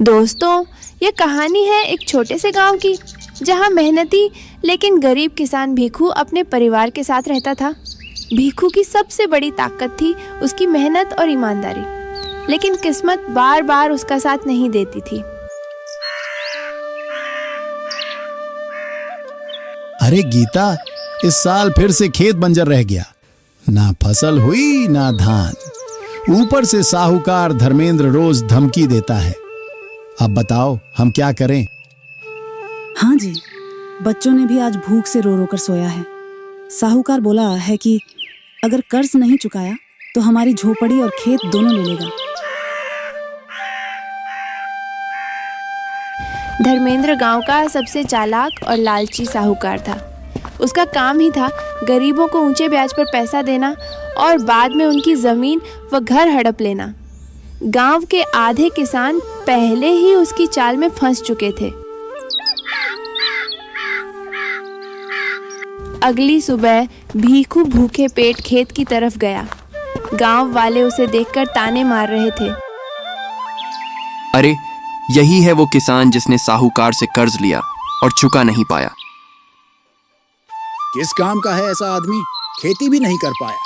दोस्तों, ये कहानी है एक छोटे से गांव की, जहां मेहनती लेकिन गरीब किसान भीखू अपने परिवार के साथ रहता था। भीखू की सबसे बड़ी ताकत थी उसकी मेहनत और ईमानदारी, लेकिन किस्मत बार बार उसका साथ नहीं देती थी। अरे गीता, इस साल फिर से खेत बंजर रह गया। ना फसल हुई ना धान, ऊपर से साहूकार धर्मेंद्र रोज धमकी देता है। अब बताओ हम क्या करें? हाँ जी, बच्चों ने भी आज भूख से रो रो कर सोया है। साहूकार बोला है कि अगर कर्ज नहीं चुकाया तो हमारी झोपड़ी और खेत दोनों ले लेगा। धर्मेंद्र गांव का सबसे चालाक और लालची साहूकार था। उसका काम ही था गरीबों को ऊंचे ब्याज पर पैसा देना और बाद में उनकी जमीन व घर हड़प लेना। गांव के आधे किसान पहले ही उसकी चाल में फंस चुके थे। अगली सुबह भीखू भूखे पेट खेत की तरफ गया। गांव वाले उसे देखकर ताने मार रहे थे। अरे, यही है वो किसान जिसने साहूकार से कर्ज लिया और चुका नहीं पाया। किस काम का है ऐसा आदमी, खेती भी नहीं कर पाया।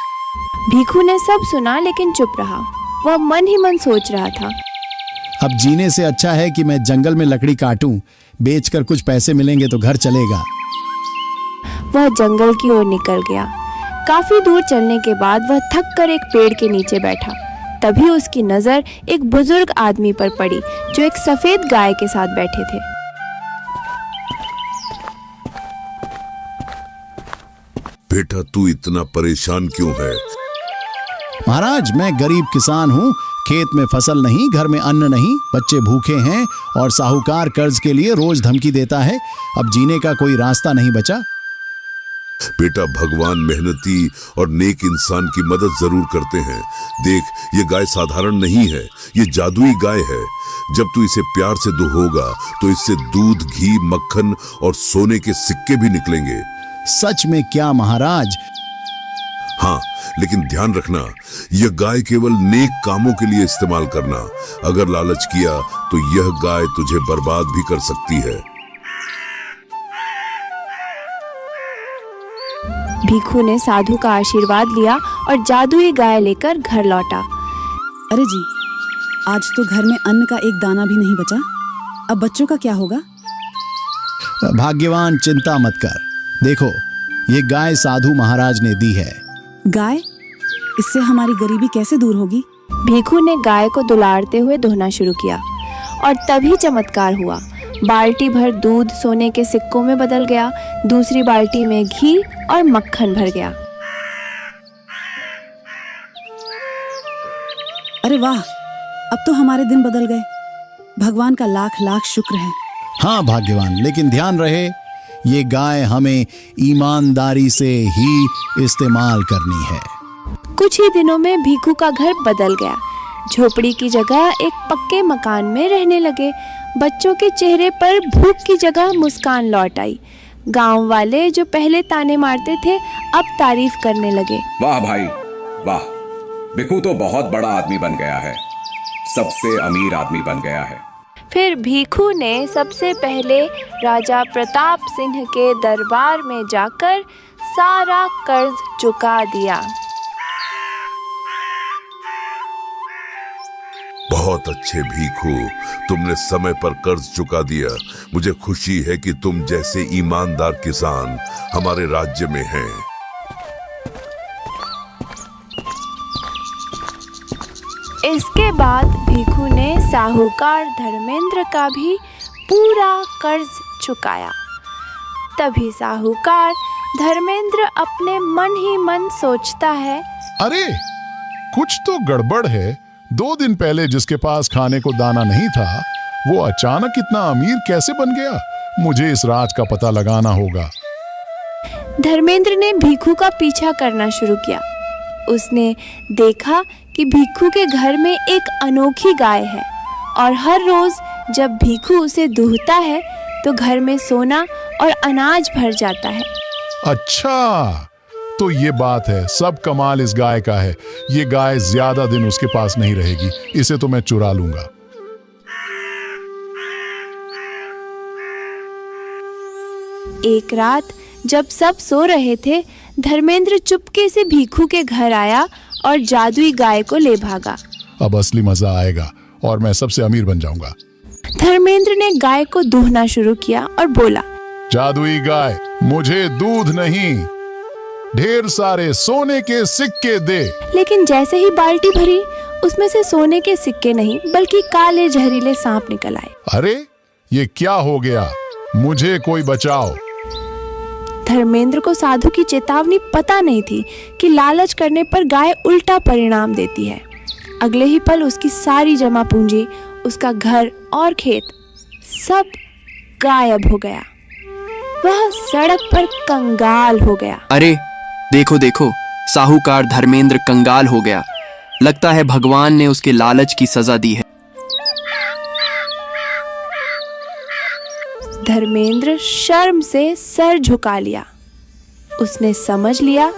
भीखू ने सब सुना लेकिन चुप रहा। वह मन ही मन सोच रहा था, अब जीने से अच्छा है कि मैं जंगल में लकड़ी काटूं, बेचकर कुछ पैसे मिलेंगे तो घर चलेगा। वह जंगल की ओर निकल गया। काफी दूर चलने के बाद वह थक कर एक पेड़ के नीचे बैठा। तभी उसकी नजर एक बुजुर्ग आदमी पर पड़ी जो एक सफेद गाय के साथ बैठे थे। बेटा, तू इतना परेशान क्यों है? महाराज, मैं गरीब किसान हूँ। खेत में फसल नहीं, घर में अन्न नहीं, बच्चे भूखे हैं और साहूकार कर्ज के लिए रोज धमकी देता है। अब जीने का कोई रास्ता नहीं बचा। बेटा, भगवान मेहनती और नेक इंसान की मदद जरूर करते हैं। देख, ये गाय साधारण नहीं है, ये जादुई गाय है। जब तू इसे प्यार से दुहोगा तो इससे दूध, घी, मक्खन और सोने के सिक्के भी निकलेंगे। सच में क्या महाराज? हाँ, लेकिन ध्यान रखना, यह गाय केवल नेक कामों के लिए इस्तेमाल करना। अगर लालच किया तो यह गाय तुझे बर्बाद भी कर सकती है। भीखू ने साधु का आशीर्वाद लिया और जादुई गाय लेकर घर लौटा। अरे जी, आज तो घर में अन्न का एक दाना भी नहीं बचा। अब बच्चों का क्या होगा? भाग्यवान, चिंता मत कर। देखो, ये गाय साधु महाराज ने दी है। गाय? इससे हमारी गरीबी कैसे दूर होगी? भीखू ने गाय को दुलारते हुए धोना शुरू किया और तभी चमत्कार हुआ। बाल्टी भर दूध सोने के सिक्कों में बदल गया। दूसरी बाल्टी में घी और मक्खन भर गया। अरे वाह, अब तो हमारे दिन बदल गए। भगवान का लाख लाख शुक्र है। हाँ भाग्यवान, लेकिन ध्यान रहे, ये गाय हमें ईमानदारी से ही इस्तेमाल करनी है। कुछ ही दिनों में भीखू का घर बदल गया। झोपड़ी की जगह एक पक्के मकान में रहने लगे। बच्चों के चेहरे पर भूख की जगह मुस्कान लौट आई। गांव वाले जो पहले ताने मारते थे अब तारीफ करने लगे। वाह भाई वाह, भीखू तो बहुत बड़ा आदमी बन गया है, सबसे अमीर आदमी बन गया है। फिर भीखू ने सबसे पहले राजा प्रताप सिंह के दरबार में जाकर सारा कर्ज चुका दिया। बहुत अच्छे भीखू, तुमने समय पर कर्ज चुका दिया। मुझे खुशी है कि तुम जैसे ईमानदार किसान हमारे राज्य में हैं। इसके बाद भीखू ने साहूकार धर्मेंद्र का भी पूरा कर्ज चुकाया। तभी साहूकार धर्मेंद्र अपने मन ही मन सोचता है, अरे कुछ तो गड़बड़ है। 2 दिन पहले जिसके पास खाने को दाना नहीं था, वो अचानक इतना अमीर कैसे बन गया? मुझे इस राज का पता लगाना होगा। धर्मेंद्र ने भीखू का पीछा करना शुरू किया। उसने देखा कि भीखू के घर में एक अनोखी गाय है और हर रोज जब भीखू उसे दूहता है तो घर में सोना और अनाज भर जाता है। अच्छा, तो ये बात है। सब कमाल इस गाय का है। ये गाय ज्यादा दिन उसके पास नहीं रहेगी। इसे तो मैं चुरा लूंगा। एक रात जब सब सो रहे थे, धर्मेंद्र चुपके से भीखू के घर आया और जादुई गाय को ले भागा। अब असली मजा आएगा और मैं सबसे अमीर बन जाऊंगा। धर्मेंद्र ने गाय को दूहना शुरू किया और बोला, जादुई गाय, मुझे दूध नहीं, ढेर सारे सोने के सिक्के दे। लेकिन जैसे ही बाल्टी भरी, उसमें से सोने के सिक्के नहीं बल्कि काले जहरीले सांप निकल आए। अरे ये क्या हो गया? मुझे कोई बचाओ। धर्मेंद्र को साधु की चेतावनी पता नहीं थी कि लालच करने पर गाय उल्टा परिणाम देती है। अगले ही पल उसकी सारी जमा पूंजी, उसका घर और खेत सब गायब हो गया। वह सड़क पर कंगाल हो गया। अरे देखो देखो, साहूकार धर्मेंद्र कंगाल हो गया। लगता है भगवान ने उसके लालच की सजा दी है। धर्मेंद्र शर्म से सर झुका लिया। उसने समझ लिया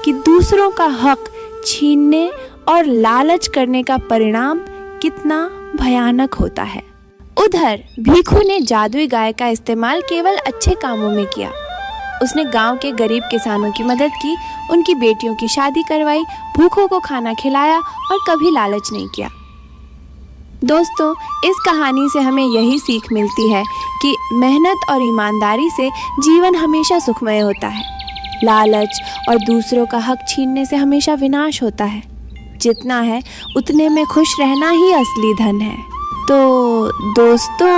कि दूसरों का हक छीनने और लालच करने का परिणाम कितना भयानक होता है। उधर भीखू ने जादुई गाय का इस्तेमाल केवल अच्छे कामों में किया। उसने गांव के गरीब किसानों की मदद की, उनकी बेटियों की शादी करवाई, भूखों को खाना खिलाया और कभी लालच नहीं किया। दोस्तों, इस कहानी से हमें यही सीख मिलती है कि मेहनत और ईमानदारी से जीवन हमेशा सुखमय होता है। लालच और दूसरों का हक छीनने से हमेशा विनाश होता है। जितना है उतने में खुश रहना ही असली धन है। तो दोस्तों,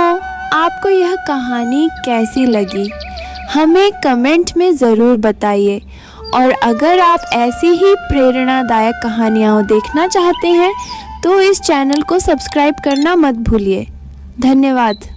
आपको यह कहानी कैसी लगी हमें कमेंट में ज़रूर बताइए। और अगर आप ऐसी ही प्रेरणादायक कहानियाँ देखना चाहते हैं तो इस चैनल को सब्सक्राइब करना मत भूलिए। धन्यवाद।